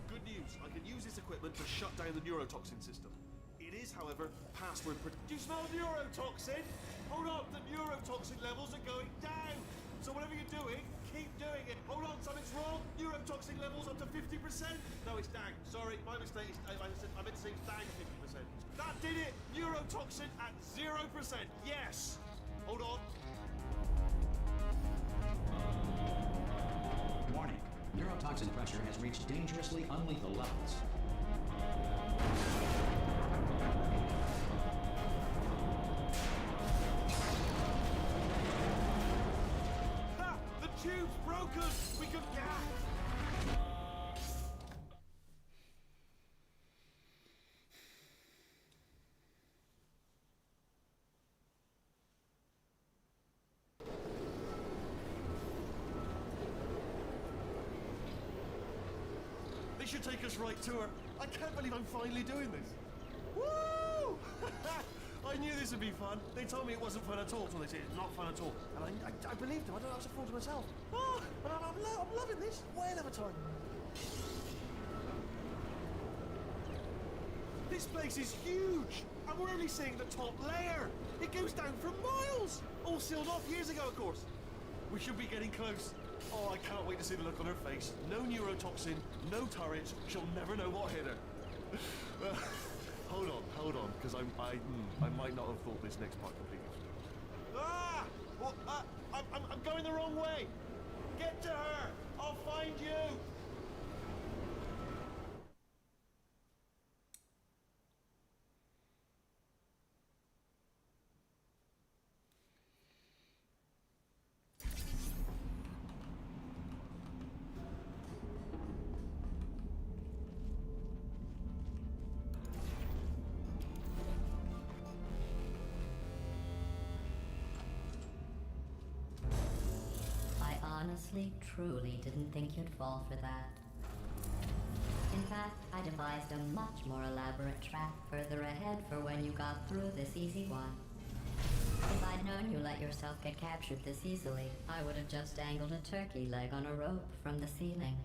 Good news. I can use this equipment to shut down the neurotoxin system. It is, however, password protected. Do you smell neurotoxin? Hold on, the neurotoxin levels are going down. So whatever you're doing, keep doing it. Hold on, something's wrong. Neurotoxin levels up to 50%. No, it's down. Sorry, my mistake. I meant to say it's down 50%. That did it. Neurotoxin at 0%. Yes. Hold on. Warning. Neurotoxin pressure has reached dangerously unlethal levels. Ha! The tube's broken. We could gap. This should take us right to her. I can't believe I'm finally doing this. Woo! I knew this would be fun. They told me it wasn't fun at all, so they said it's not fun at all. And I believed them. I don't know, I was a fool to myself. Oh, but I'm loving this. Whale of a time. This place is huge. And we're only seeing the top layer. It goes down for miles. All sealed off years ago, of course. We should be getting close. Oh, I can't wait to see the look on her face. No neurotoxin, no turret. She'll never know what hit her. Hold on, because I might not have thought this next part completely through. Ah! Well, I'm going the wrong way. Get to her. I'll find you. Honestly, truly didn't think you'd fall for that. In fact, I devised a much more elaborate trap further ahead for when you got through this easy one. If I'd known you let yourself get captured this easily, I would have just dangled a turkey leg on a rope from the ceiling.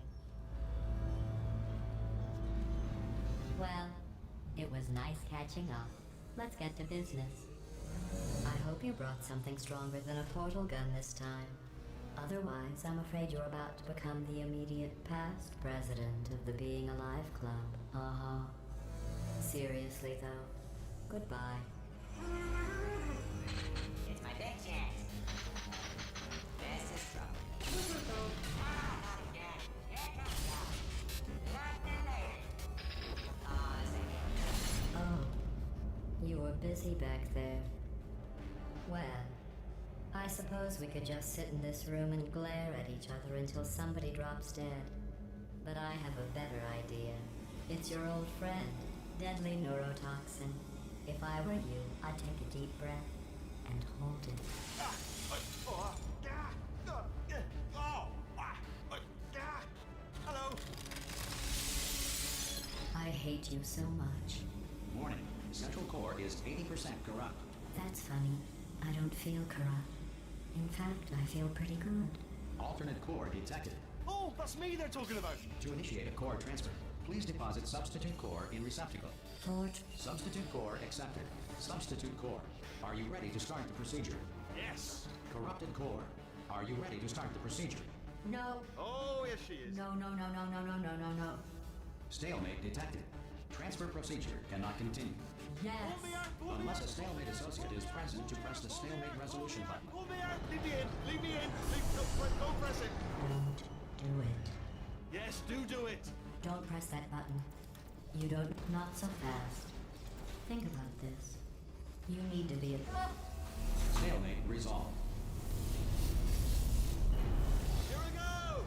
Well, it was nice catching up. Let's get to business. I hope you brought something stronger than a portal gun this time. Otherwise, I'm afraid you're about to become the immediate past president of the Being Alive Club. Seriously, though, goodbye. It's my big chance. This is trouble. Not again. Here comes trouble. Not delayed. Oh, you were busy back there. Well, I suppose we could just sit in this room and glare at each other until somebody drops dead. But I have a better idea. It's your old friend, deadly neurotoxin. If I were you, I'd take a deep breath and hold it. Hello. I hate you so much. Warning. Central core is 80% corrupt. That's funny. I don't feel corrupt. In fact, I feel pretty good. Alternate core detected. Oh, that's me they're talking about. To initiate a core transfer, please deposit substitute core in receptacle. Fort, Substitute core accepted. Substitute core. Are you ready to start the procedure? Yes. Corrupted core. Are you ready to start the procedure? no. Oh, yes, she is. No. Stalemate detected. Transfer procedure cannot continue. Yes. Pull me out, pull me Unless out. a stalemate associate is present to press the stalemate resolution button. Pull me out. Leave me in. Leave me in. Don't press it. Don't do it. Yes, do it. Don't press that button. You don't. Not so fast. Think about this. You need to be a. Stalemate resolved. Here we go.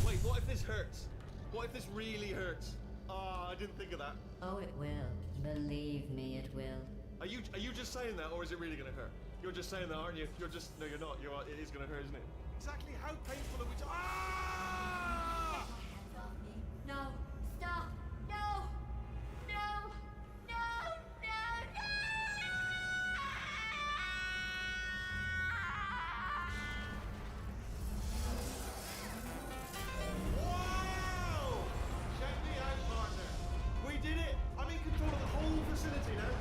Wait, what if this hurts? What if this really hurts? Ah, I didn't think of that. Oh, it will. Believe me, it will. Are you just saying that, or is it really gonna hurt? You're just saying that, aren't you? You're just no, you're not. It is gonna hurt, isn't it? Exactly how painful are we? Ah! Hands off me. No. Stop. No. No. No. No. No. Wow! Check me out, partner. We did it. I'm in control of the whole facility now.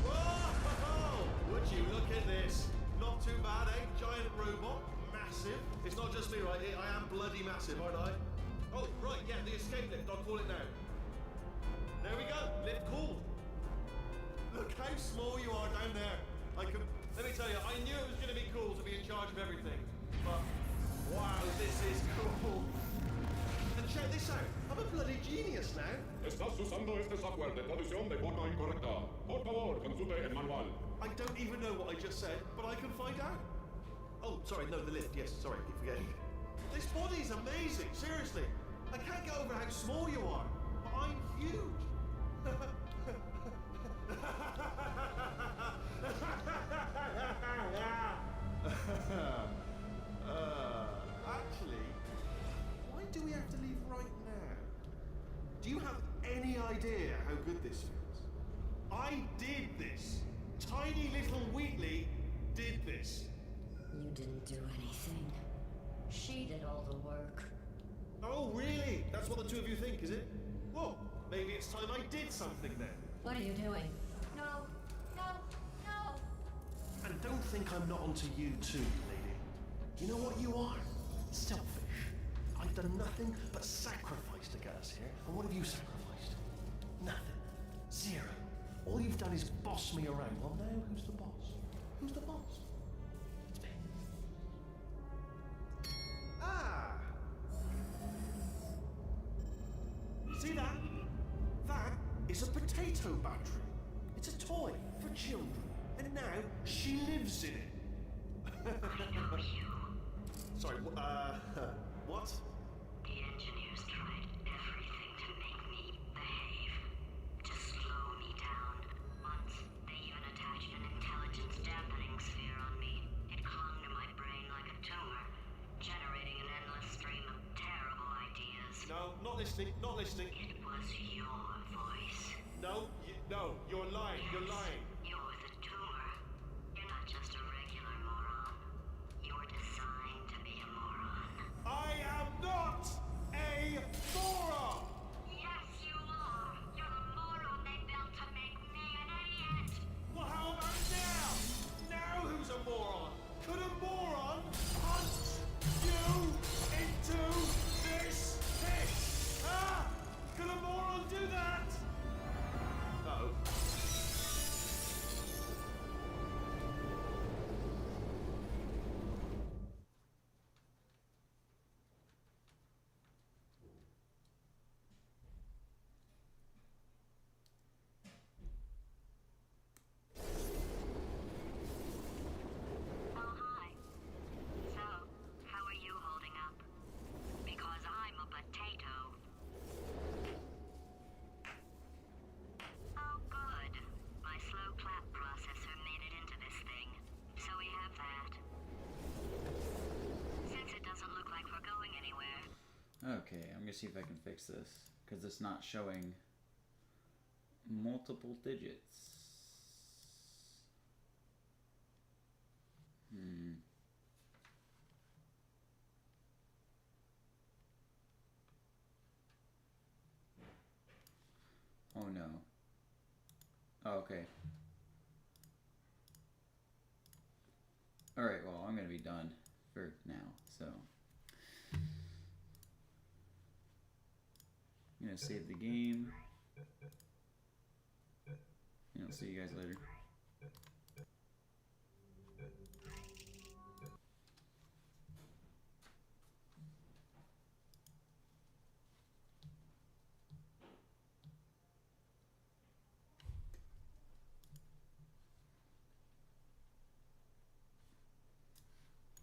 Whoa! Would you look at this? Not too bad, eh? Giant robot, massive. It's not just me, right? I am bloody massive, aren't I? Oh, right, yeah, the escape lift. I'll call it now. There we go. Lift cooled. Look how small you are down there. Let me tell you, I knew it was going to be cool to be in charge of everything. But, wow, this is cool. And check this out. I'm a bloody genius now. Estás usando este software de traducción de forma incorrecta. Por favor, consulte el manual. I don't even know what I just said, but I can find out. Oh, sorry, no, the lift. Yes, sorry, keep forgetting. This body is amazing, seriously. I can't get over how small you are, but I'm huge. Actually, why do we have to leave right now? Do you have any idea how good this feels? I did this. Tiny little Wheatley did this. You didn't do anything. She did all the work. Oh, really? That's what the two of you think, is it? Well, maybe it's time I did something then. What are you doing? No. No. No. And don't think I'm not onto you too, lady. You know what you are? Selfish. I've done nothing but sacrifice to get us here. And what have you sacrificed? Nothing. Zero. All you've done is boss me around. Well, now who's the boss? Who's the boss? It's me. Ah! See that? That is a potato battery. It's a toy for children. And now she lives in it. Sorry, what? The engineers tried everything to make me behave, to slow me down. Once, they even attached an intelligence dampening sphere on me. It clung to my brain like a tumor, generating an endless stream of terrible ideas. No, not listening, not listening. It was your voice. No, no, you're lying, you're lying. You're the tumor. You're not just a regular moron. You're designed to be a moron. I am not a moron! Yes, you are. You're the moron they built to make me an idiot. Well, how about now? Now who's a moron? Could a moron hunt you into this pit? Ah! Could a moron do that? No. Oh, hi. So, how are you holding up? Because I'm a potato. Oh, good. My slow clap processor made it into this thing. So we have that. Since it doesn't look like we're going anywhere, Okay, I'm gonna see if I can fix this because it's not showing multiple digits. Oh no. Oh, okay. Alright, well, I'm gonna be done for now, so. I'm gonna save the game. And I'll see you guys later.